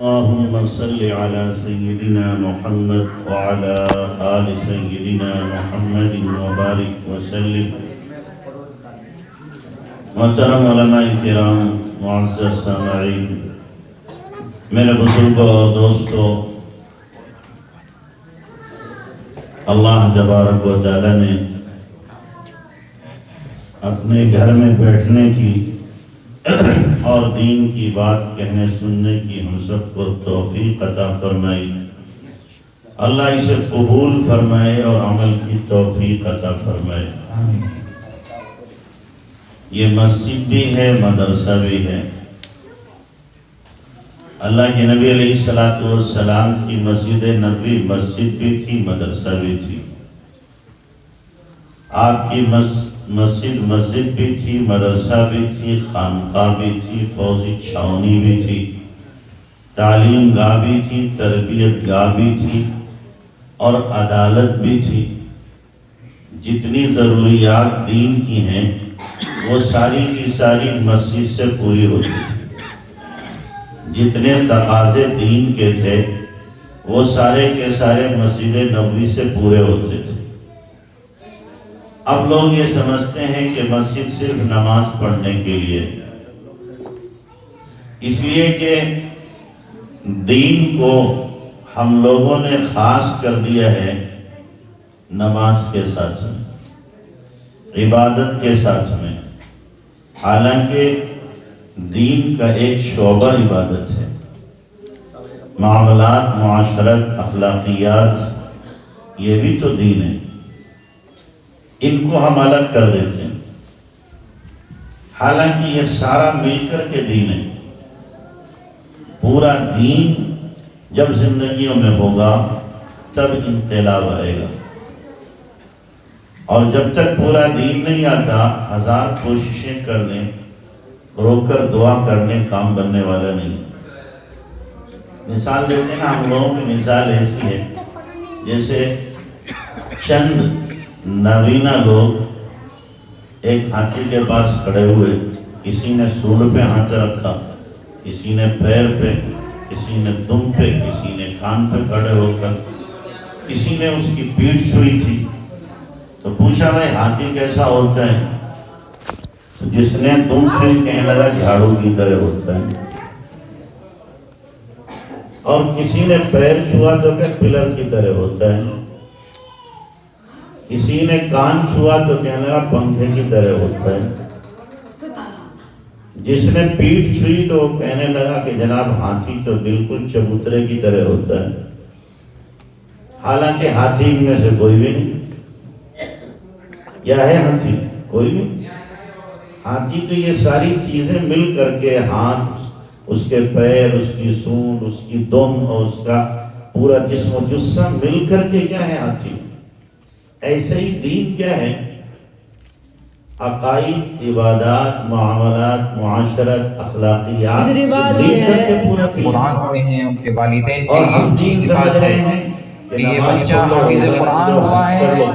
اللهم صل على سيدنا محمد وعلى آل سيدنا محمد وبارك وسلم. محترم علماء کرام، معزز سامعین، میرے بزرگوں اور دوستوں، اللہ تبارک و تعالی نے اپنے گھر میں بیٹھنے کی اور دین کی بات کہنے سننے کی ہم سب کو توفیق عطا فرمائی. اللہ اسے قبول فرمائے اور عمل کی توفیق عطا فرمائے. یہ مسجد بھی ہے، مدرسہ بھی ہے. اللہ کے نبی علیہ السلام کی مسجد نبوی مسجد بھی تھی، مدرسہ بھی تھی. آپ کی مسجد بھی تھی، مدرسہ بھی تھی، خانقاہ بھی تھی، فوجی چھاونی بھی تھی، تعلیم گاہ بھی تھی، تربیت گاہ بھی تھی اور عدالت بھی تھی. جتنی ضروریات دین کی ہیں وہ ساری کی ساری مسجد سے پوری ہوتی تھی. جتنے تقاضے دین کے تھے وہ سارے کے سارے مسجد نبوی سے پورے ہوتے تھے. اب لوگ یہ سمجھتے ہیں کہ مسجد صرف نماز پڑھنے کے لیے، اس لیے کہ دین کو ہم لوگوں نے خاص کر دیا ہے نماز کے ساتھ میں، عبادت کے ساتھ میں. حالانکہ دین کا ایک شعبہ عبادت ہے. معاملات، معاشرت، اخلاقیات، یہ بھی تو دین ہے. ان کو ہم الگ کر دیتے ہیں، حالانکہ یہ سارا مل کر کے دین ہے. پورا دین جب زندگیوں میں ہوگا تب انقلاب آئے گا، اور جب تک پورا دین نہیں آتا 1000 کوششیں کر لیں، رو کر دعا کرنے کام بننے والا نہیں. مثال دیتے ہیں، ہم لوگوں کی مثال ایسی ہے جیسے چند نابینا لوگ ایک ہاتھی کے پاس کھڑے ہوئے، کسی نے سونڈ پہ ہاتھ رکھا، کسی نے پیر پہ، کسی نے دم پہ، کسی نے کان پہ کھڑے ہو کر، کسی نے اس کی پیٹھ چھوئی تھی. تو پوچھا بھائی ہاتھی کیسا ہوتا ہے؟ تو جس نے دم چھوئی کہنے لگا جھاڑو کی طرح ہوتا ہے، اور کسی نے پیر چھوا تو کہ پلر کی طرح ہوتا ہے، کسی نے کان چھوا تو کہنے لگا پنکھے کی طرح ہوتا ہے، جس نے پیٹھ چھوئی تو وہ کہنے لگا کہ جناب ہاتھی تو بالکل چبوترے کی طرح ہوتا ہے. حالانکہ ہاتھی میں سے کوئی بھی نہیں. کیا ہے ہاتھی؟ کوئی بھی. ہاتھی تو یہ ساری چیزیں مل کر کے، ہاتھ، اس کے پیر، اس کی سونڈ، اس کی دم اور اس کا پورا جسم و جثہ مل کر کے کیا ہے ہاتھی. ایسے ہی دین کیا ہے؟ عقائد، عبادات، معاملات، معاشرت، اخلاقیات مل کر کے پورا قرآن ہوئے ہیں. ان کے والدین اور ہم دین سمجھ رہے ہیں کہ یہ بچہ حافظ قرآن ہوا ہے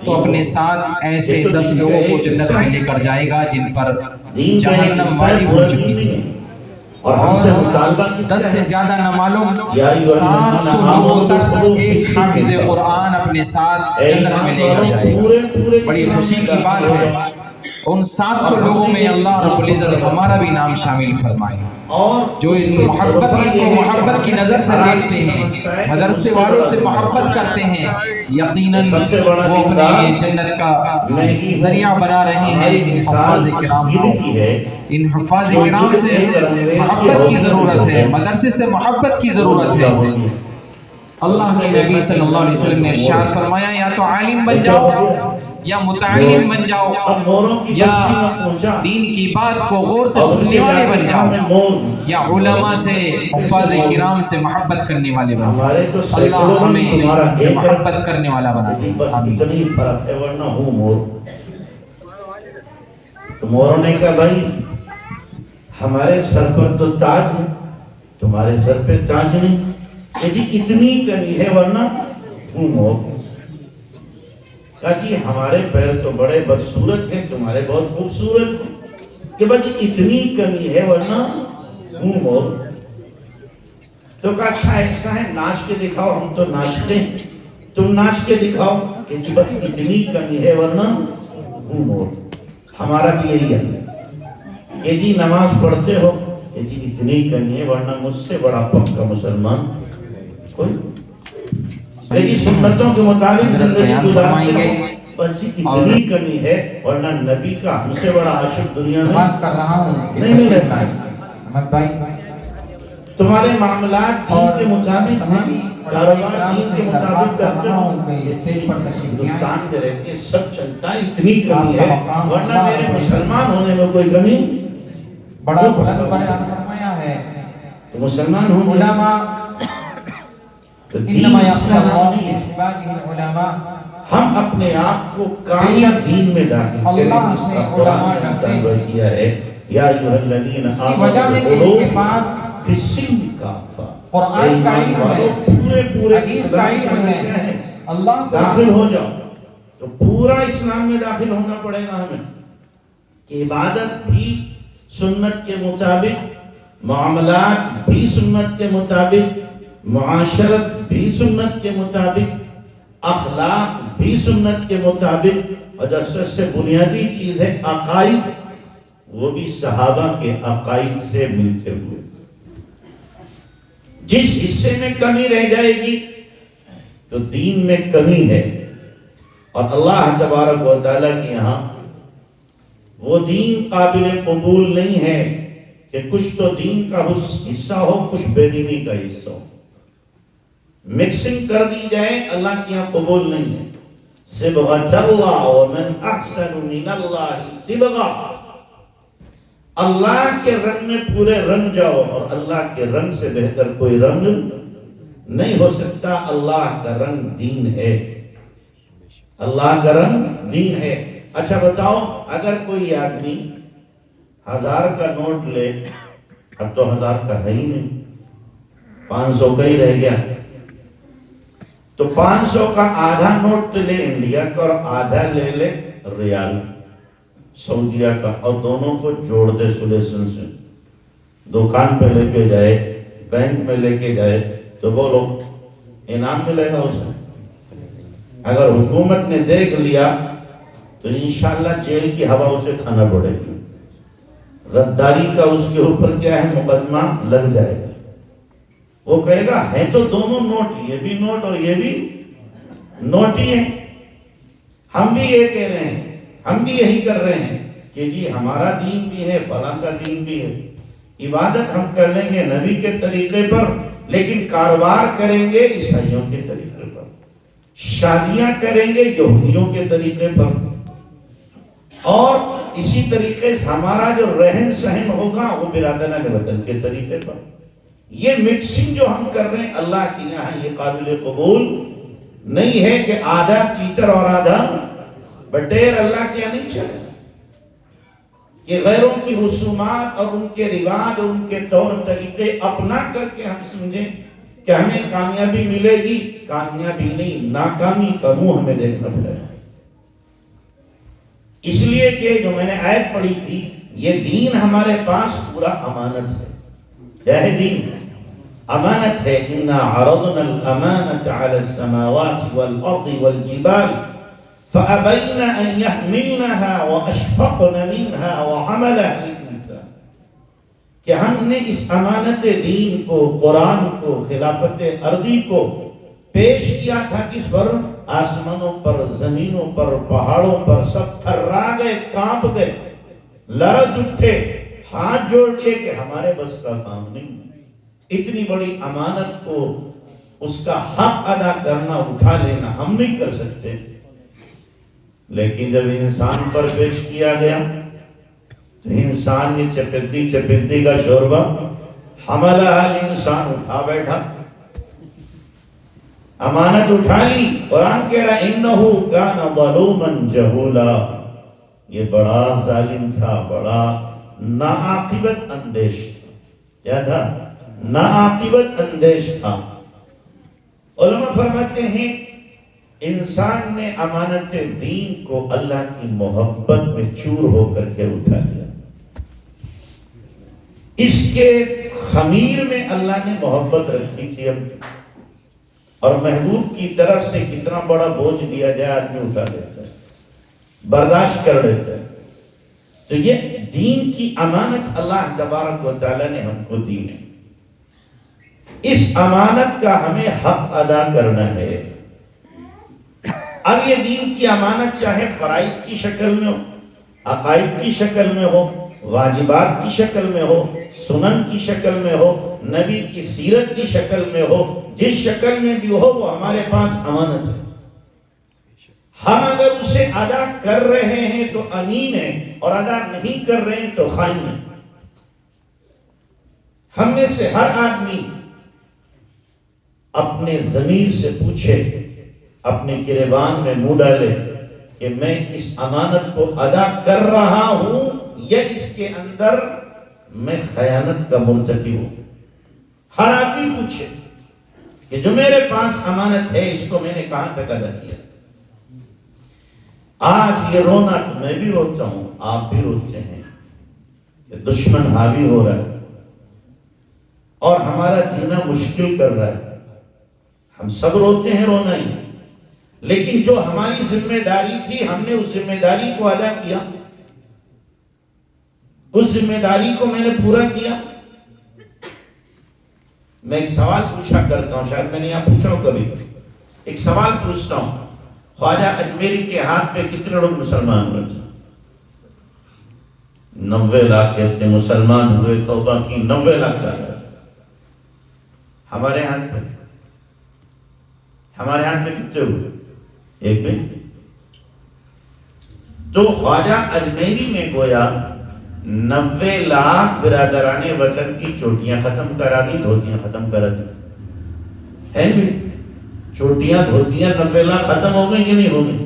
تو اپنے ساتھ ایسے 10 لوگوں کو جنت میں لے کر جائے گا جن پر جہنم واجب ہو چکی تھی. اور ہم سے مطالبہ 10 سے زیادہ نہ معلوم 700 لوگوں تک ایک حافظ قرآن اپنے ساتھ جنت میں لے کر جائے گا. بڑی خوشی کی بات ہے. ان 700 لوگوں میں اللہ رب العزت ہمارا بھی نام شامل فرمائے. جو ان کو محبت کی نظر سے دیکھتے ہیں، مدرسے والوں سے محبت کرتے ہیں، یقیناً وہ اپنے لیے جنت کا ذریعہ بنا رہے ہیں. ان حفاظ کرام کو، ان حفاظ کرام سے محبت کی ضرورت ہے، مدرسے سے محبت کی ضرورت ہے. اللہ کے نبی صلی اللہ علیہ وسلم نے ارشاد فرمایا، یا تو عالم بن جاؤ یا متعلم بن جاؤ، یا دین کی بات کو غور سے سننے والے بن جاؤ، یا علماء سے، حفاظ کرام سے محبت کرنے والے بن جاؤ. اللہ ہمیں سے محبت کرنے والا بنا دے. اتنی فرق ہے، ورنہ ہوں مور. تو موروں نے کہا بھائی ہمارے سر پر تو تاج ہے، تمہارے سر پہ تاج نہیں. یعنی اتنی کمی ہے، ورنہ ہوں مور. کہا کہ ہمارے پیر تو بڑے بدصورت ہیں، تمہارے بہت خوبصورت ہیں. کہ بھائی اتنی کمی ہے، ورنہ ہوں مور. تو کہا اچھا ایسا ہے ناچ کے دکھاؤ، ہم تو ناچتے ہیں، تم ناچ کے دکھاؤ کہ بس اتنی کمی ہے ورنہ ہمارا بھی یہی ہے کہ جی نماز پڑھتے ہو کہ جی اتنی کمی ہے ورنہ مجھ سے بڑا پکا مسلمان کوئی، کہ جی سنتوں کے مطابق زندگی گزارتے ہو بس اتنی کمی ہے ورنہ نبی کا ہم سے بڑا عاشق دنیا میں کر رہا ہوں نہیں مل رہا ہے۔ تمہارے معاملات دین کے مطابق ہیں، کاروبار دین کے مطابق کرتے ہو، ہندوستان میں رہتے سب چلتا ہے، اتنی کمی ہے ورنہ میرے مسلمان ہونے میں کوئی کمی بڑا بلند بیان فرمایا ہے۔ تو مسلمان ہوں گے علماء تو دین اس کا نام نہیں ہے۔ ہم اپنے آپ کو کامل دین میں داخل کریں، اللہ اس سے کا علماء قرآن ڈرتے نے تنبیہ کیا ہے یا ایھا الذین اس کی وجہ ہے کہ ان کے پاس فی السلم کافہ، قرآن کا علم ہے، پورے حدیث کا علم ہے، اللہ داخل ہو جاؤ تو پورا اسلام میں داخل ہونا پڑے گا ہمیں کہ عبادت بھی سنت کے مطابق، معاملات بھی سنت کے مطابق، معاشرت بھی سنت کے مطابق، اخلاق بھی سنت کے مطابق، اور جو سب سے بنیادی چیز ہے عقائد، وہ بھی صحابہ کے عقائد سے ملتے ہوئے۔ جس حصے میں کمی رہ جائے گی تو دین میں کمی ہے، اور اللہ تبارک و تعالیٰ کے یہاں وہ دین قابل قبول نہیں ہے کہ کچھ تو دین کا حصہ ہو کچھ بے دینی کا حصہ ہو، مکسنگ کر دی جائے، اللہ کے یہاں قبول نہیں ہے۔ صبغۃ اللہ ومن احسن من اللہ صبغہ، اللہ کے رنگ میں پورے رنگ جاؤ، اور اللہ کے رنگ سے بہتر کوئی رنگ نہیں ہو سکتا۔ اللہ کا رنگ دین ہے، اللہ کا رنگ دین ہے۔ اچھا بتاؤ، اگر کوئی آدمی 1000 کا نوٹ لے، اب تو 1000 کا ہے ہی نہیں، 500 کا ہی رہ گیا، تو 500 کا آدھا نوٹ لے انڈیا کا اور آدھا لے لے ریال سعودیہ کا، اور دونوں کو جوڑ دے سولیشن سے، دکان پہ لے کے جائے، بینک میں لے کے جائے، تو بولو انعام ملے گا اسے؟ اگر حکومت نے دیکھ لیا تو انشاءاللہ جیل کی ہوا اسے کھانا پڑے گی، غداری کا اس کے اوپر کیا ہے مقدمہ لگ جائے گا۔ وہ کہے گا ہے تو دونوں نوٹ، یہ بھی نوٹ اور یہ بھی نوٹ ہی ہے، ہم بھی یہ کہہ رہے ہیں، ہم بھی یہی کر رہے ہیں کہ جی ہمارا دین بھی ہے، فلاں کا دین بھی ہے، عبادت ہم کر لیں گے نبی کے طریقے پر، لیکن کاروبار کریں گے عیسائیوں کے طریقے پر، شادیاں کریں گے یہودیوں کے طریقے پر، اور اسی طریقے سے ہمارا جو رہن سہن ہوگا وہ برادران وطن کے طریقے پر۔ یہ مکسنگ جو ہم کر رہے ہیں اللہ کے یہاں یہ قابل قبول نہیں ہے کہ آدھا چیٹر اور آدھا بٹیر اللہ کے یہاں نہیں چلے، کہ غیروں کی رسومات اور ان کے رواج اور ان کے طور طریقے اپنا کر کے ہم سمجھیں کہ ہمیں کامیابی ملے گی۔ کامیابی نہیں، ناکامی کا منہ ہمیں دیکھنا پڑے گا۔ اس لیے کہ جو میں نے آیت پڑھی تھی، یہ دین ہمارے پاس پورا امانت ہے۔ کیا ہے دین؟ امانت ہے۔ اِنَّا عَرَضْنَا الْأَمَانَةَ عَلَى السَّمَاوَاتِ وَالْأَرْضِ وَالْجِبَالِ فَأَبَيْنَ أَن يَحْمِلْنَهَا وَأَشْفَقْنَ مِنْهَا وَحَمَلَهَا الْإِنسَانُ، کہ ہم نے اس امانت دین کو، قرآن کو، خلافت ارضی کو پیش کیا تھا کس پر؟ آسمانوں پر، زمینوں پر، پہاڑوں پر، سب تھرا گئے، کانپ گئے، لرز اٹھے، ہاتھ جوڑ لیے کہ ہمارے بس کا کام نہیں، اتنی بڑی امانت کو اس کا حق ادا کرنا، اٹھا لینا ہم نہیں کر سکتے۔ لیکن جب انسان پر پیش کیا گیا تو انسان نے چپندی کا شوربہ حملہ الانسان، اٹھا بیٹھا، امانت اٹھا لی۔ قرآن کہہ رہا انہو کان ظلوما جہولا، یہ بڑا ظالم تھا، بڑا ناعاقبت اندیش تھا۔ کیا تھا؟ ناعاقبت اندیش تھا۔ علماء فرماتے ہیں انسان نے امانت دین کو اللہ کی محبت میں چور ہو کر کے اٹھا لیا، اس کے خمیر میں اللہ نے محبت رکھی تھی اور محبوب کی طرف سے کتنا بڑا بوجھ دیا جائے آدمی اٹھا لیتا ہے، برداشت کر لیتا ہے۔ تو یہ دین کی امانت اللہ تبارک و تعالیٰ نے ہم کو دی ہے، اس امانت کا ہمیں حق ادا کرنا ہے۔ اب یہ دین کی امانت چاہے فرائض کی شکل میں ہو، عقائد کی شکل میں ہو، واجبات کی شکل میں ہو، سنن کی شکل میں ہو، نبی کی سیرت کی شکل میں ہو، جس شکل میں بھی ہو وہ ہمارے پاس امانت ہے۔ ہم اگر اسے ادا کر رہے ہیں تو امین ہیں، اور ادا نہیں کر رہے ہیں تو خائن ہیں۔ ہم میں سے ہر آدمی اپنے ضمیر سے پوچھے، اپنے گریبان میں منہ ڈالے کہ میں اس امانت کو ادا کر رہا ہوں یا اس کے اندر میں خیانت کا مرتکب ہوں۔ ہر آدمی پوچھے کہ جو میرے پاس امانت ہے اس کو میں نے کہاں تک ادا کیا۔ آج یہ رونا تو میں بھی روتا ہوں، آپ بھی روتے ہیں کہ دشمن حاوی ہو رہا ہے اور ہمارا جینا مشکل کر رہا ہے۔ ہم سب روتے ہیں، رونا ہی، لیکن جو ہماری ذمہ داری تھی ہم نے اس ذمہ داری کو ادا کیا، اس ذمہ داری کو میں نے پورا کیا۔ میں ایک سوال پوچھا کرتا ہوں، شاید میں نے یہاں پوچھا ہوں کبھی، ایک سوال پوچھتا ہوں، خواجہ اجمیری کے ہاتھ پہ کتنے لوگ مسلمان ہوئے تھے؟ 90 لاکھ کہتے ہیں مسلمان ہوئے، توبہ کی 90 لاکھ ڈالر۔ ہمارے ہاتھ میں کتنے ہوئے؟ ایک بھی۔ تو خواجہ اجمیری نے گویا 90 لاکھ برادران وطن کی چوٹیاں ختم کرا دی، دھوتیاں ختم کرا دی، ہے بھی؟ چوٹیاں دھوتیاں 90 لاکھ ختم ہو گئی کہ نہیں ہو گئی؟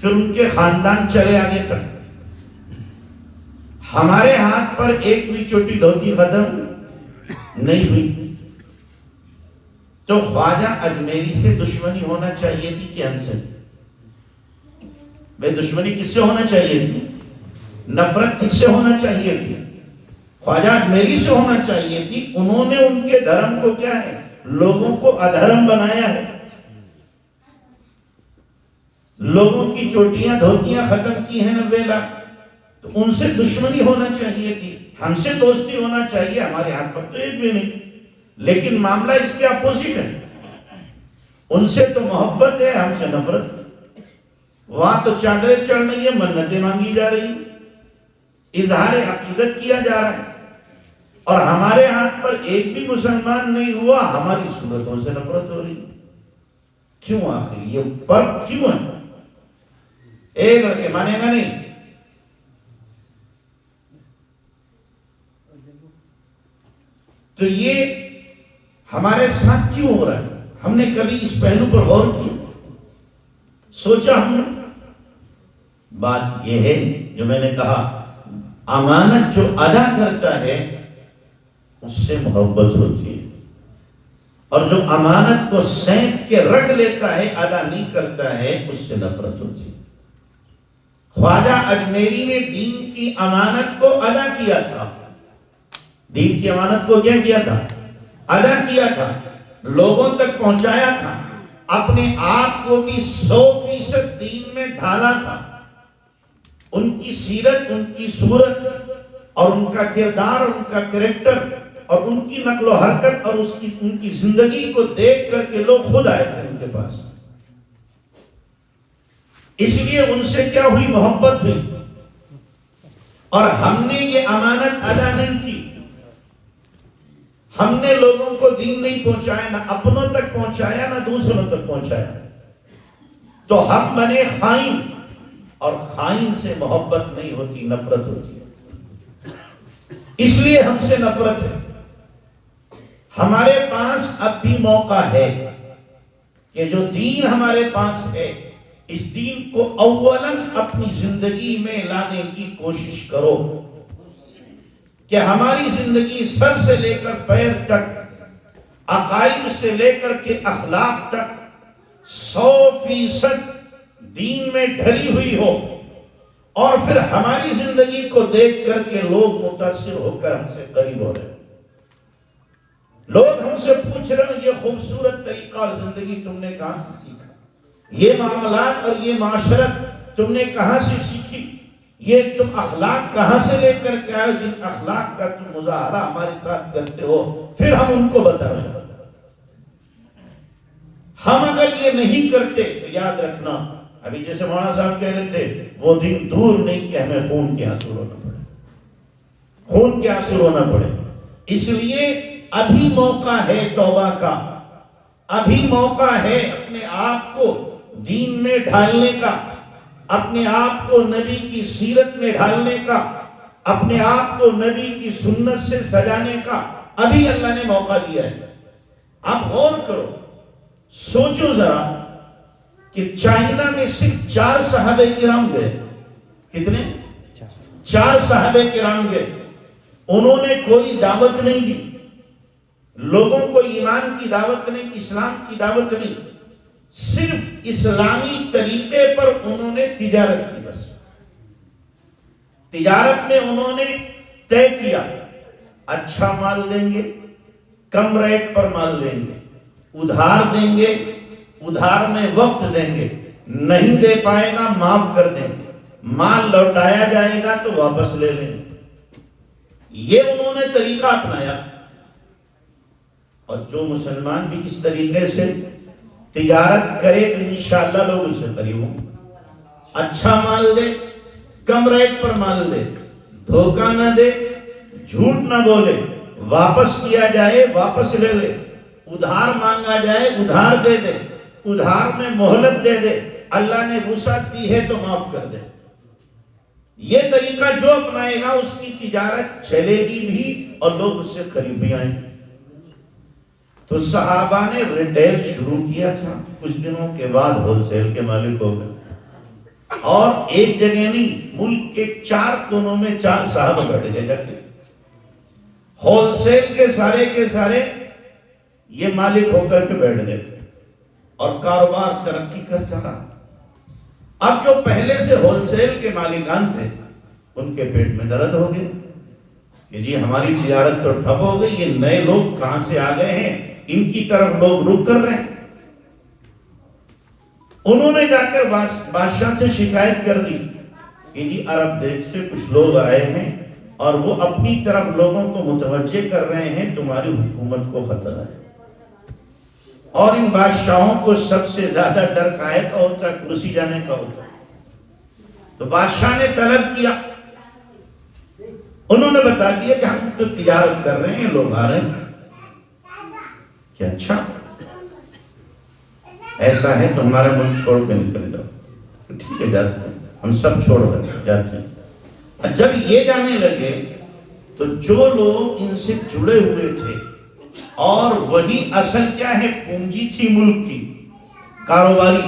پھر ان کے خاندان چلے آگے تک۔ ہمارے ہاتھ پر ایک بھی چوٹی دھوتی ختم نہیں ہوئی۔ تو خواجہ اجمیری سے دشمنی ہونا چاہیے تھی کہ ہم سے؟ بھئی دشمنی کس سے ہونا چاہیے تھی؟ نفرت کس سے ہونا چاہیے تھی؟ خواجہ اجمیری سے ہونا چاہیے تھی۔ انہوں نے ان کے دھرم کو کیا ہے؟ لوگوں کو ادھرم بنایا ہے، لوگوں کی چوٹیاں دھوتیاں ختم کی ہیں 90 لاکھ۔ تو ان سے دشمنی ہونا چاہیے تھی، ہم سے دوستی ہونا چاہیے۔ ہمارے ہاتھ پر تو ایک بھی نہیں، لیکن معاملہ اس کے اپوزٹ ہے۔ ان سے تو محبت ہے، ہم سے نفرت ہے۔ وہاں تو چادریں چڑھ رہی ہیں، منتیں مانگی جا رہی ہیں، اظہار عقیدت کیا جا رہا ہے، اور ہمارے ہاتھ پر ایک بھی مسلمان نہیں ہوا، ہماری صورتوں سے نفرت ہو رہی ہے۔ کیوں آخر یہ فرق کیوں ہے؟ ایک لڑکے مانے گا نہیں۔ تو یہ ہمارے ساتھ کیوں ہو رہا ہے؟ ہم نے کبھی اس پہلو پر غور کیا؟ سوچا ہم نے؟ بات یہ ہے جو میں نے کہا، امانت جو ادا کرتا ہے اس سے محبت ہوتی ہے، اور جو امانت کو سینت کے رکھ لیتا ہے، ادا نہیں کرتا ہے، اس سے نفرت ہوتی ہے۔ خواجہ اجمیری نے دین کی امانت کو ادا کیا تھا۔ دین کی امانت کو کیا کیا تھا؟ ادا کیا تھا، لوگوں تک پہنچایا تھا، اپنے آپ کو بھی 100% دین میں ڈھالا تھا۔ ان کی سیرت، ان کی صورت اور ان کا کردار، ان کا کریکٹر اور ان کی نقل و حرکت اور ان کی زندگی کو دیکھ کر کے لوگ خود آئے تھے ان کے پاس۔ اس لیے ان سے کیا ہوئی؟ محبت ہوئی۔ اور ہم نے یہ امانت ادا نہیں کی، ہم نے لوگوں کو دین نہیں پہنچایا، نہ اپنوں تک پہنچایا نہ دوسروں تک پہنچایا، تو ہم بنے خائن، اور خائن سے محبت نہیں ہوتی، نفرت ہوتی ہے۔ اس لیے ہم سے نفرت ہے۔ ہمارے پاس اب بھی موقع ہے کہ جو دین ہمارے پاس ہے، اس دین کو اولاً اپنی زندگی میں لانے کی کوشش کرو، کہ ہماری زندگی سر سے لے کر پیر تک، عقائد سے لے کر کے اخلاق تک 100% دین میں ڈھلی ہوئی ہو، اور پھر ہماری زندگی کو دیکھ کر کے لوگ متاثر ہو کر ہم سے قریب ہو رہے ہیں۔ لوگ ہم سے پوچھ رہے ہیں یہ خوبصورت طریقہ اور زندگی تم نے کہاں سے سیکھا، یہ معاملات اور یہ معاشرت تم نے کہاں سے سیکھی، یہ تم اخلاق کہاں سے لے کر کے آئے جن اخلاق کا تم مظاہرہ ہمارے ساتھ کرتے ہو، پھر ہم ان کو بتائیں۔ ہم اگر یہ نہیں کرتے تو یاد رکھنا، ابھی جیسے مولانا صاحب کہہ رہے تھے، وہ دن دور نہیں کہ ہمیں خون کے آنسو رونا پڑے، خون کے آنسو رونا پڑے۔ اس لیے ابھی موقع ہے توبہ کا، ابھی موقع ہے اپنے آپ کو دین میں ڈھالنے کا، اپنے آپ کو نبی کی سیرت میں ڈھالنے کا، اپنے آپ کو نبی کی سنت سے سجانے کا، ابھی اللہ نے موقع دیا ہے۔ آپ غور کرو، سوچو ذرا کہ چائنا میں صرف 4 صحابہ کرام گئے، کتنے؟ 4 صحابہ کرام گئے، انہوں نے کوئی دعوت نہیں دی، لوگوں کو ایمان کی دعوت نہیں، اسلام کی دعوت نہیں، صرف اسلامی طریقے پر انہوں نے تجارت کی۔ بس تجارت میں انہوں نے طے کیا، اچھا مال دیں گے، کم ریٹ پر مال دیں گے، ادھار دیں گے، ادھار میں وقت دیں گے، نہیں دے پائے گا معاف کر دیں گے، مال لوٹایا جائے گا تو واپس لے لیں گے۔ یہ انہوں نے طریقہ اپنایا، اور جو مسلمان بھی اس طریقے سے تجارت کرے تو انشاءاللہ لوگ اسے قریب ہوں، اچھا مال دے، کم ریٹ پر مال دے، دھوکہ نہ دے، جھوٹ نہ بولے، واپس کیا جائے واپس لے لے، ادھار مانگا جائے ادھار دے دے، ادھار میں مہلت دے دے، اللہ نے وسعت دی ہے تو معاف کر دے۔ یہ طریقہ جو اپنائے گا اس کی تجارت چلے گی بھی اور لوگ اس سے قریب بھی آئیں گے۔ تو صحابہ نے ریٹیل شروع کیا تھا، کچھ دنوں کے بعد ہول سیل کے مالک ہو گئے، اور ایک جگہ نہیں، ملک کے 4 کونوں میں 4 صحابہ بیٹھ گئے جا کے، ہول سیل کے سارے یہ مالک ہو کر کے بیٹھ گئے، اور کاروبار ترقی کرتا رہا۔ اب جو پہلے سے ہول سیل کے مالکان تھے ان کے پیٹ میں درد ہو گئے کہ جی ہماری تجارت تو ٹھپ ہو گئی، یہ نئے لوگ کہاں سے آ گئے ہیں، ان کی طرف لوگ رک کر رہے ہیں۔ انہوں نے جا کر بادشاہ سے شکایت کر دی کہ جی عرب دیش سے کچھ لوگ آئے ہیں اور وہ اپنی طرف لوگوں کو متوجہ کر رہے ہیں، تمہاری حکومت کو خطرہ ہے۔ اور ان بادشاہوں کو سب سے زیادہ ڈر کائے کا ہوتا ہے، کرسی جانے کا ہوتا ہے۔ تو بادشاہ نے طلب کیا، انہوں نے بتا دیا کہ ہم تو تجارت کر رہے ہیں، لوگ آ رہے ہیں کہ اچھا ایسا ہے تو ہمارا ملک چھوڑ کے نکل جاؤ۔ ٹھیک ہے جاتے ہیں، ہم سب چھوڑ رہے جاتے ہیں۔ جب یہ جانے لگے تو جو لوگ ان سے جڑے ہوئے تھے اور وہی اصل کیا ہے پونجی تھی ملک کی، کاروباری،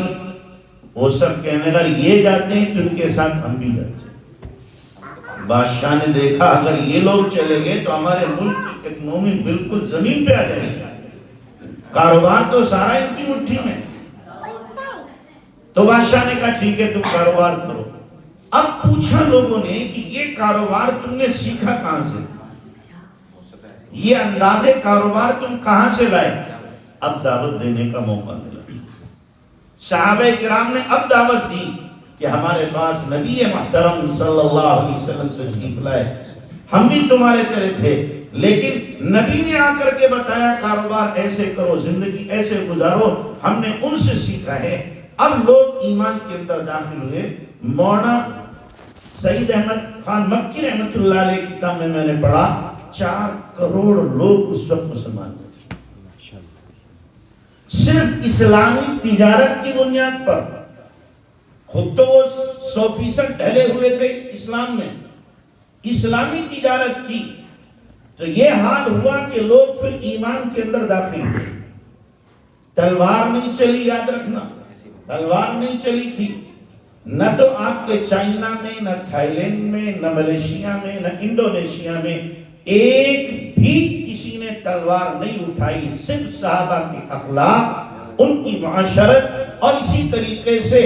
وہ سب کہنے لگا یہ جاتے ہیں تو ان کے ساتھ ہم بھی جاتے ہیں۔ بادشاہ نے دیکھا اگر یہ لوگ چلے گئے تو ہمارے ملک کی اکنومی بالکل زمین پہ آ جائے گی، کاروبار تو سارا ان کی مٹھی میں۔ تو بادشاہ نے کہا ٹھیک ہے تم کاروبار کرو۔ اب پوچھا لوگوں نے کہ یہ کاروبار تم نے سیکھا کہاں سے، یہ انداز کاروبار تم کہاں سے لائے؟ اب دعوت دینے کا موقع ملا، صحابہ کرام نے اب دعوت دی کہ ہمارے پاس نبی محترم صلی اللہ علیہ وسلم تشریف لائے، ہم بھی تمہارے طرح تھے، لیکن نبی نے آ کر کے بتایا کاروبار ایسے کرو، زندگی ایسے گزارو، ہم نے ان سے سیکھا ہے۔ اب لوگ ایمان کے اندر داخل ہوئے۔ مولانا سعید احمد خان مکی رحمۃ اللہ علیہ کی کتاب میں نے پڑھا 4 کروڑ لوگ اس وقت مسلمان تھے، صرف اسلامی تجارت کی بنیاد پر۔ خود تو وہ 100% ڈھلے ہوئے تھے اسلام میں، اسلامی تجارت کی تو یہ حال ہوا کہ لوگ پھر ایمان کے اندر داخل ہوئے۔ تلوار نہیں چلی، یاد رکھنا، تلوار نہیں چلی تھی، نہ تو آپ کے چائنا میں، نہ تھائی لینڈ میں، نہ ملیشیا میں، نہ انڈونیشیا میں ایک بھی کسی نے تلوار نہیں اٹھائی، صرف صحابہ کے اخلاق، ان کی معاشرت اور اسی طریقے سے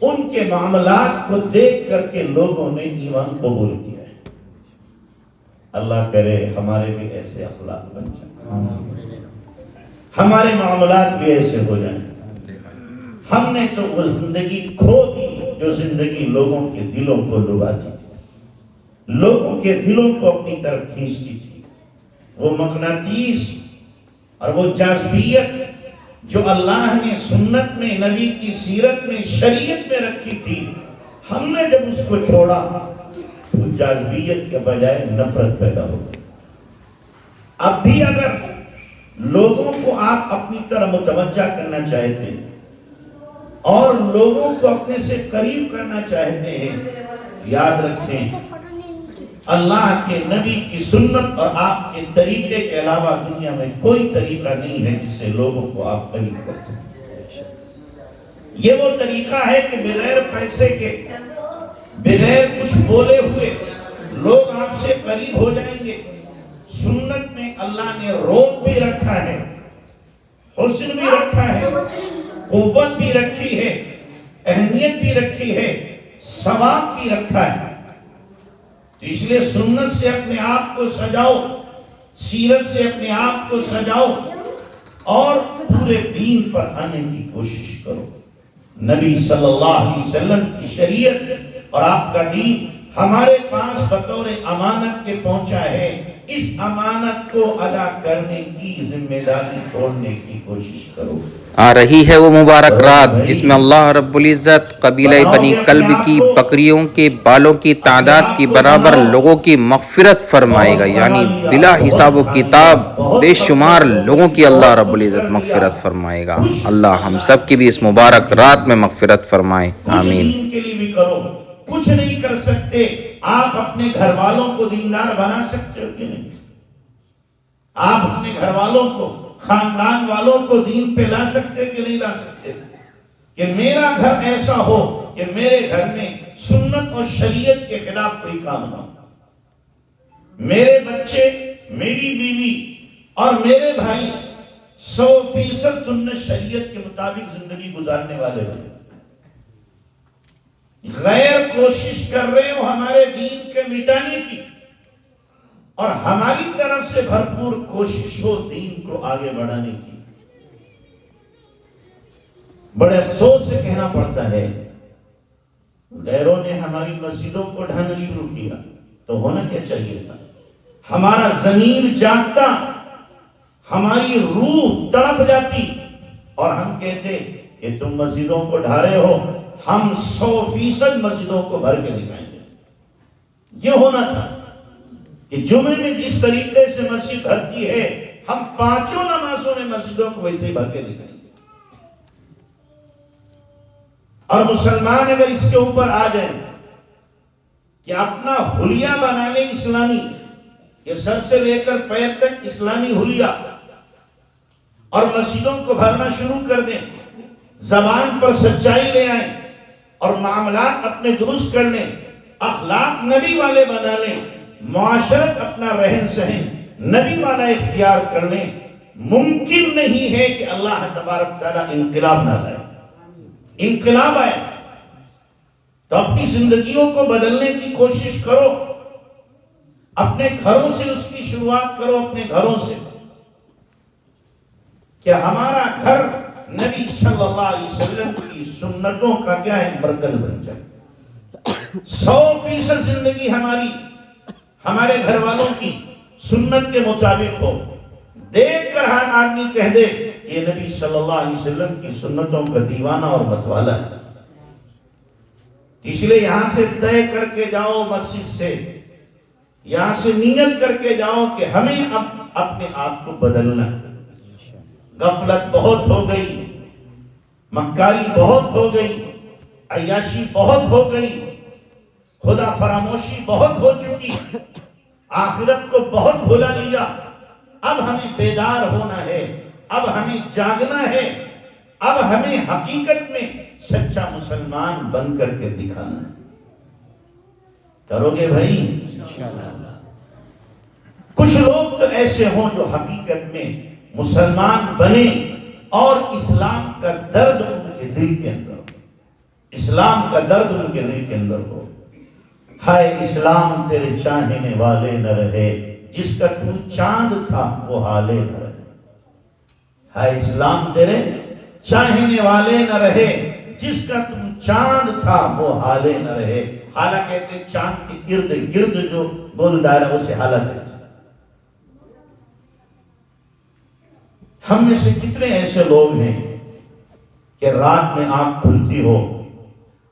ان کے معاملات کو دیکھ کر کے لوگوں نے ایمان قبول کیا ہے۔ اللہ کرے ہمارے بھی ایسے اخلاق بن جائیں۔ ہمارے معاملات بھی ایسے ہو جائیں. ہم نے تو وہ زندگی کھو دی جو زندگی لوگوں کے دلوں کو لباتی تھی, لوگوں کے دلوں کو اپنی طرف کھینچتی تھی. وہ مقناطیس اور وہ جاذبیت جو اللہ نے سنت میں, نبی کی سیرت میں, شریعت میں رکھی تھی, ہم نے جب اس کو چھوڑا تو جاذبیت کے بجائے نفرت پیدا ہو گئی. اب بھی اگر لوگوں کو آپ اپنی طرف متوجہ کرنا چاہتے ہیں اور لوگوں کو اپنے سے قریب کرنا چاہتے ہیں, یاد رکھیں اللہ کے نبی کی سنت اور آپ کے طریقے کے علاوہ دنیا میں کوئی طریقہ نہیں ہے جس سے لوگوں کو آپ قریب کر سکیں. یہ وہ طریقہ ہے کہ بغیر پیسے کے, بغیر کچھ بولے ہوئے لوگ آپ سے قریب ہو جائیں گے. سنت میں اللہ نے روب بھی رکھا ہے, حسن بھی رکھا ہے, قوت بھی رکھی ہے, اہمیت بھی رکھی ہے, ثواب بھی رکھا ہے. تو اس لیے سنت سے اپنے آپ کو سجاؤ, سیرت سے اپنے آپ کو سجاؤ اور پورے دین پر آنے کی کوشش کرو. نبی صلی اللہ علیہ وسلم کی شریعت اور آپ کا دین ہمارے پاس بطور امانت کے پہنچا ہے. اس امانت کو ادا کرنے کی ذمہ داری چھوڑنے کی کوشش کرو. آ رہی ہے وہ مبارک رات جس میں اللہ رب العزت قبیلہ بنی کلب کی بکریوں کے بالوں کی تعداد کی برابر لوگوں کی مغفرت فرمائے گا, یعنی بلا حساب و کتاب بے شمار لوگوں کی اللہ رب العزت مغفرت فرمائے گا. اللہ ہم سب کی بھی اس مبارک رات میں مغفرت فرمائے, آمین. دین کے لیے بھی کرو. کچھ نہیں کر سکتے, آپ اپنے گھر والوں کو دیندار بنا سکتے ہو کہ نہیں؟ آپ اپنے گھر والوں کو, خاندان والوں کو دین پہ لا سکتے کہ نہیں لا سکتے؟ کہ میرا گھر ایسا ہو کہ میرے گھر میں سنت اور شریعت کے خلاف کوئی کام نہ ہو. میرے بچے, میری بیوی اور میرے بھائی 100% سنت شریعت کے مطابق زندگی گزارنے والے بنے. غیر کوشش کر رہے ہو ہمارے دین کے مٹانے کی, اور ہماری طرف سے بھرپور کوشش ہو دین کو آگے بڑھانے کی. بڑے افسوس سے کہنا پڑتا ہے, غیروں نے ہماری مسجدوں کو ڈھانا شروع کیا تو ہونا کیا چاہیے تھا؟ ہمارا ضمیر جاگتا, ہماری روح تڑپ جاتی اور ہم کہتے کہ تم مسجدوں کو ڈھا رہے ہو, ہم 100% مسجدوں کو بھر کے دکھائیں گے. یہ ہونا تھا کہ جمعے میں جس طریقے سے مسجد بھرتی ہے ہم 5 نمازوں میں مسجدوں کو ویسے ہی بھر کے دکھائیں گے. اور مسلمان اگر اس کے اوپر آ جائیں کہ اپنا حلیہ بنا لیں اسلامی, کہ سر سے لے کر پیر تک اسلامی حلیہ, اور مسجدوں کو بھرنا شروع کر دیں, زبان پر سچائی لے آئیں اور معاملات اپنے درست کر لیں, اخلاق نبی والے بنا لیں, معاشرت اپنا رہن سہن نبی والا اختیار کر لیں, ممکن نہیں ہے کہ اللہ تبارک تعالیٰ انقلاب نہ لائے. انقلاب آئے تو اپنی زندگیوں کو بدلنے کی کوشش کرو. اپنے گھروں سے اس کی شروعات کرو, اپنے گھروں سے, کہ ہمارا گھر نبی صلی اللہ علیہ وسلم کی سنتوں کا کیا ہے, مرکز بن جائے. 100% زندگی ہماری ہمارے گھر والوں کی سنت کے مطابق ہو. دیکھ کر ہر آدمی کہہ دے کہ یہ نبی صلی اللہ علیہ وسلم کی سنتوں کا دیوانہ اور متوالا ہے. اس لیے یہاں سے طے کر کے جاؤ, مسجد سے یہاں سے نیت کر کے جاؤ کہ ہمیں اب اپنے آپ کو بدلنا ہے. غفلت بہت ہو گئی, مکاری بہت ہو گئی, عیاشی بہت ہو گئی, خدا فراموشی بہت ہو چکی, آخرت کو بہت بھلا لیا. اب ہمیں بیدار ہونا ہے, اب ہمیں جاگنا ہے, اب ہمیں حقیقت میں سچا مسلمان بن کر کے دکھانا ہے. کرو گے بھائی؟ کچھ لوگ تو ایسے ہوں جو حقیقت میں مسلمان بنے اور اسلام کا درد ان کے دل کے اندر ہو, اسلام کا درد ان کے دل کے اندر ہو. ہائے اسلام تیرے چاہنے والے نہ رہے, جس کا تو چاند تھا وہ حالے نہ رہے. ہے اسلام تیرے چاہنے والے نہ رہے، جس کا تم چاند تھا وہ حالے نہ رہے۔ حالہ کہتے ہیں چاند کے ارد گرد جو گول دائرہ اسے حالہ کہتے ہیں۔ ہم میں سے کتنے ایسے لوگ ہیں کہ رات میں آنکھ کھلتی ہو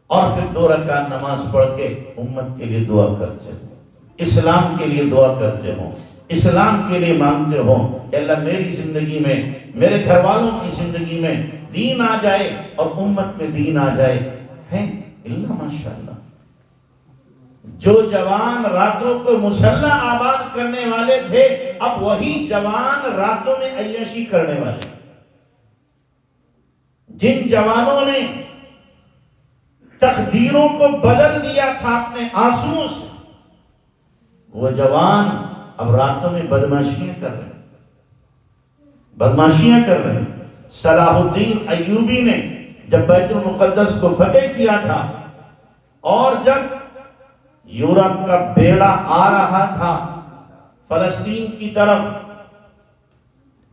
اور پھر 2 رکعت نماز پڑھ کے امت کے لیے دعا کرتے ہو، اسلام کے لیے دعا کرتے ہو، اسلام کے لیے مانگتے ہو کہ اللہ میری زندگی میں، میرے گھر والوں کی زندگی میں دین آ جائے اور امت میں دین آ جائے؟ ہیں اللہ ماشاءاللہ۔ جو جوان راتوں کو مسلح آباد کرنے والے تھے، اب وہی جوان راتوں میں عیاشی کرنے والے۔ جن جوانوں نے تقدیروں کو بدل دیا تھا اپنے آنسوؤں سے، وہ جوان اب راتوں میں بدماشیاں کر رہے ہیں، بدماشیاں کر رہے ہیں۔ صلاح الدین ایوبی نے جب بیت المقدس کو فتح کیا تھا اور جب یورپ کا بیڑا آ رہا تھا فلسطین کی طرف،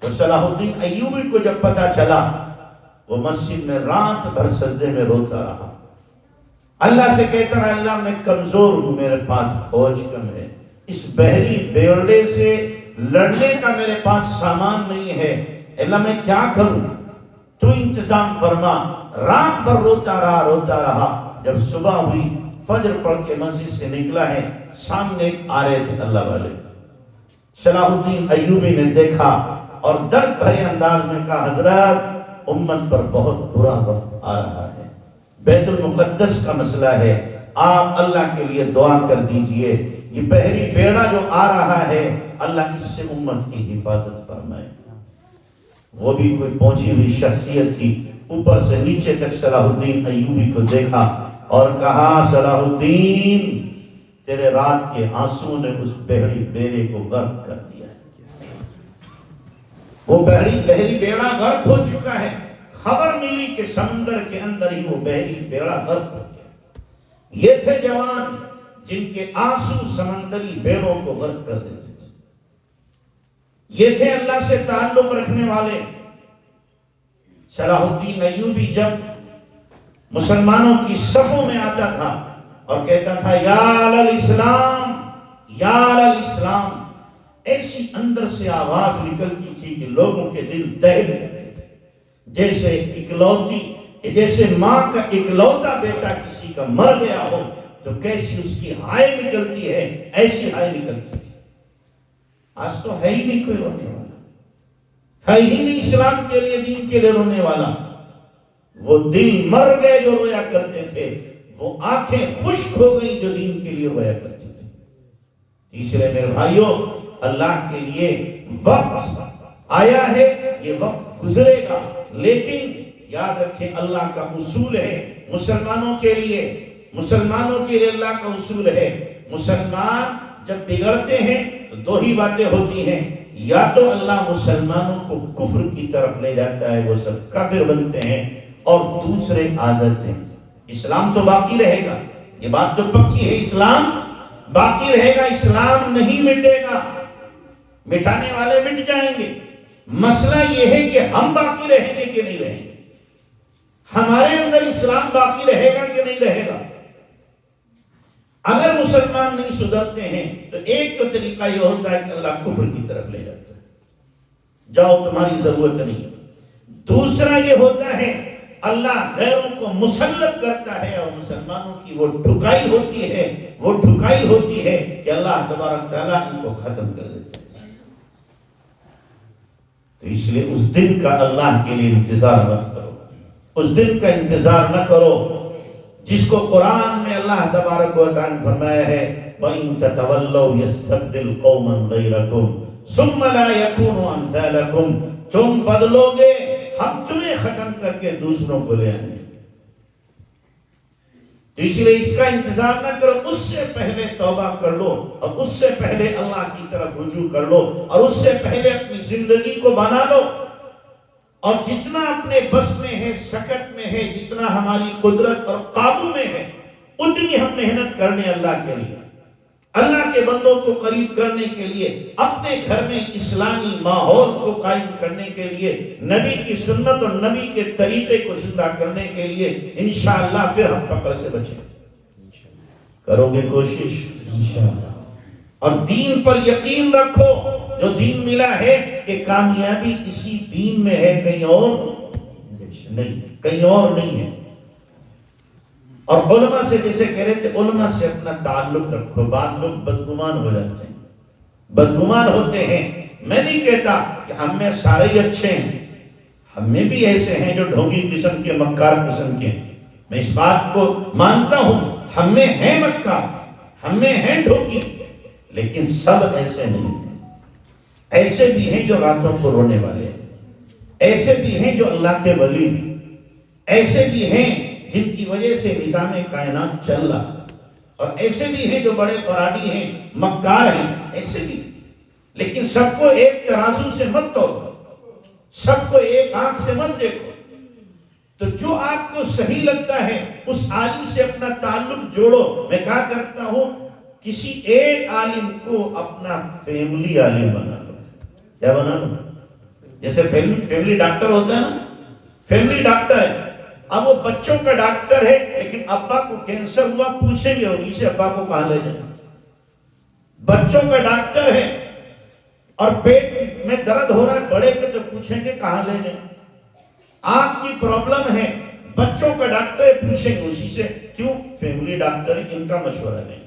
تو صلاح الدین ایوبی کو جب پتہ چلا، وہ مسجد میں رات بھر سجدے میں روتا رہا، اللہ سے کہتا رہا اللہ میں کمزور ہوں، میرے پاس فوج کم ہے، اس بحری بیڑے سے لڑنے کا میرے پاس سامان نہیں ہے، اللہ میں کیا کروں، تو انتظام فرما۔ رات بھر روتا رہا۔ جب صبح ہوئی، فجر پڑھ کے مسجد سے نکلا ہے، سامنے آ رہے تھے اللہ والے۔ صلاح الدین ایوبی نے دیکھا اور درد بھرے انداز میں کہا حضرات امت پر بہت برا وقت آ رہا ہے، بیت المقدس کا مسئلہ ہے، آپ اللہ کے لیے دعا کر دیجئے، یہ بحری بیڑا جو آ رہا ہے اللہ اس سے امت کی حفاظت فرمائے۔ وہ بھی کوئی پہنچی ہوئی شخصیت تھی، اوپر سے نیچے تک صلاح الدین ایوبی کو دیکھا اور کہا صلاح الدین تیرے رات کے آنسو نے اس بحری بیڑے کو غرق کر دیا، وہ بحری بیڑا غرق ہو چکا ہے، خبر ملی کہ سمندر کے اندر ہی وہ بحری بیڑا غرق ہو گیا۔ یہ تھے جوان جن کے آنسو سمندری بیڑوں کو غرق کر دیتے تھے، یہ تھے اللہ سے تعلق رکھنے والے۔ صلاح الدین ایوبی جب مسلمانوں کی صفوں میں آتا تھا اور کہتا تھا یا الاسلام یا الاسلام، ایسی اندر سے آواز نکلتی تھی کہ لوگوں کے دل دہل جاتے تھے، جیسے ماں کا اکلوتا بیٹا کسی کا مر گیا ہو تو کیسی اس کی ہائے نکلتی ہے، ایسی ہائے نکلتی تھی۔ آج تو ہے ہی نہیں کوئی رونے والا، ہے ہی نہیں اسلام کے لیے، دین کے لیے رونے والا۔ وہ دل مر گئے جو رویا کرتے تھے، وہ آنکھیں خشک ہو گئی جو دین کے لیے رویا کرتے تھے۔ اس لیے میرے بھائیوں، اللہ کے لیے وقت آیا ہے، یہ وقت گزرے گا، لیکن یاد رکھیں اللہ کا اصول ہے مسلمانوں کے لیے اللہ کا اصول ہے، مسلمان جب بگڑتے ہیں تو 2 ہی باتیں ہوتی ہیں، یا تو اللہ مسلمانوں کو کفر کی طرف لے جاتا ہے، وہ سب کافر بنتے ہیں، اور دوسرے آ جاتے ہیں۔ اسلام تو باقی رہے گا، یہ بات تو پکی ہے، اسلام باقی رہے گا، اسلام نہیں مٹے گا، مٹانے والے مٹ جائیں گے۔ مسئلہ یہ ہے کہ ہم باقی رہیں گے کہ نہیں رہیں گے، ہمارے اندر اسلام باقی رہے گا کہ نہیں رہے گا۔ اگر مسلمان نہیں سدھرتے ہیں تو ایک تو طریقہ یہ ہوتا ہے کہ اللہ کفر کی طرف لے جاتا ہے، جاؤ تمہاری ضرورت نہیں۔ دوسرا یہ ہوتا ہے اللہ غیروں کو مسلط کرتا ہے اور مسلمانوں کی وہ ٹھکائی ہوتی ہے کہ اللہ تبارک تعالیٰ ان کو ختم کر دیتا ہے۔ تو اس لیے اس دن کا اللہ کے لیے انتظار مت کرو، اس دن کا انتظار نہ کرو جس کو قرآن میں اللہ تبارک و تعالیٰ نے فرمایا ہے وَإِن تَتَوَلَّوْا يَسْتَبْدِلْ قَوْمًا غَيْرَكُمْ ثُمَّ لَا يَكُونُوا أَمْثَالَكُمْ، تم بدلو گے ہم تمہیں ختم کر کے دوسروں کو لے آئیں گے۔ تو اس لیے اس کا انتظار نہ کرو، اس سے پہلے توبہ کر لو اور اس سے پہلے اللہ کی طرف رجوع کر لو اور اس سے پہلے اپنی زندگی کو بنا لو، اور جتنا اپنے بس میں ہے، سکت میں ہے، جتنا ہماری قدرت اور قابو میں ہے، اتنی ہم محنت کرنے اللہ کے لیے۔ اللہ کے بندوں کو قریب کرنے کے لیے، اپنے گھر میں اسلامی ماحول کو قائم کرنے کے لیے، نبی کی سنت اور نبی کے طریقے کو زندہ کرنے کے لیے، انشاءاللہ پھر ہم فقر سے بچیں۔ کرو گے کوشش؟ اور دین پر یقین رکھو، جو دین ملا ہے کہ کامیابی اسی دین میں ہے، کہیں اور نہیں، کہیں اور نہیں ہے۔ اور علماء سے جیسے کہہ رہے تھے، علماء سے اپنا تعلق رکھو۔ بعض لوگ بدگمان ہو جاتے ہیں، بدگمان ہوتے ہیں۔ میں نہیں کہتا کہ ہم میں سارے ہی اچھے ہیں، ہم میں بھی ایسے ہیں جو ڈھونگی قسم کے، مکار قسم کے ہیں، میں اس بات کو مانتا ہوں، ہم میں ہیں مکار، ہم میں ہیں ڈھونگی، لیکن سب ایسے نہیں ہیں۔ ایسے بھی ہیں جو راتوں کو رونے والے ہیں، ایسے بھی ہیں جو اللہ کے ولی ہیں، ایسے بھی ہیں جن کی وجہ سے نظام کائنات چل رہا، اور ایسے بھی ہیں جو بڑے فراڈی ہیں، مکار ہیں، ایسے بھی۔ لیکن سب کو ایک ترازو سے مت توڑو، سب کو ایک آنکھ سے مت دیکھو۔ تو جو آپ کو صحیح لگتا ہے اس عالم سے اپنا تعلق جوڑو۔ میں کہا کرتا ہوں، کسی ایک عالم کو اپنا فیملی عالم بنا لو۔ کیا بنا لو؟ جیسے فیملی ڈاکٹر ہوتا ہے نا، فیملی ڈاکٹر ہے، اب وہ بچوں کا ڈاکٹر ہے، لیکن ابا کو کینسر ہوا، پوچھیں گے انہیں سے ابا کو کہاں لے جائیں۔ بچوں کا ڈاکٹر ہے، اور پیٹ میں درد ہو رہا ہے بڑے کے، تو پوچھیں گے کہاں لے جائیں۔ آنکھ کی پرابلم ہے، بچوں کا ڈاکٹر ہے، پوچھیں گے اسی سے، کیوں؟ فیملی ڈاکٹر ہے، ان کا مشورہ لیں۔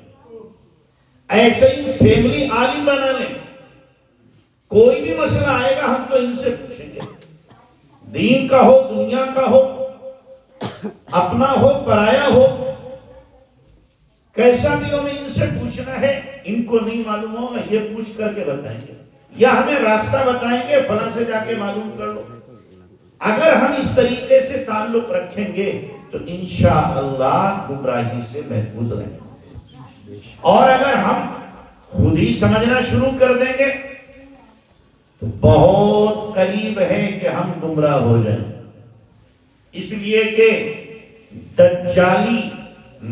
ایسے ہی فیملی عالم بنا لیں، کوئی بھی مسئلہ آئے گا ہم تو ان سے پوچھیں گے، دین کا ہو، دنیا کا ہو، اپنا ہو، پرایا ہو، کیسا بھی ہمیں ان سے پوچھنا ہے۔ ان کو نہیں معلوم ہوگا، یہ پوچھ کر کے بتائیں گے، یا ہمیں راستہ بتائیں گے، فلاں سے جا کے معلوم کر لو۔ اگر ہم اس طریقے سے تعلق رکھیں گے تو انشاءاللہ گمراہی سے محفوظ رہیں گے۔ اور اگر ہم خود ہی سمجھنا شروع کر دیں گے تو بہت قریب ہے کہ ہم گمراہ ہو جائیں، اس لیے کہ دجالی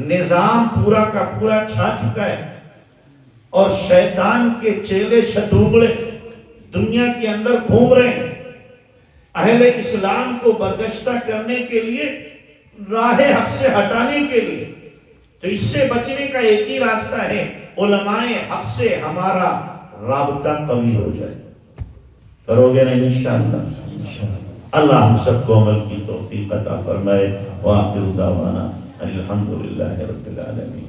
نظام پورا کا پورا چھا چکا ہے، اور شیطان کے چیلے شتوبڑے دنیا کے اندر گھوم رہے ہیں اہل اسلام کو برگشتہ کرنے کے لیے، راہ حق سے ہٹانے کے لیے۔ تو اس سے بچنے کا ایک ہی راستہ ہے، علماء حق سے ہمارا رابطہ قوی ہو جائے۔ کرو گے نا انشاءاللہ؟ اللہ ہم سب کو عمل کی توفیق عطا فرمائے۔ وآخر دعوانا الحمدللہ رب العالمین۔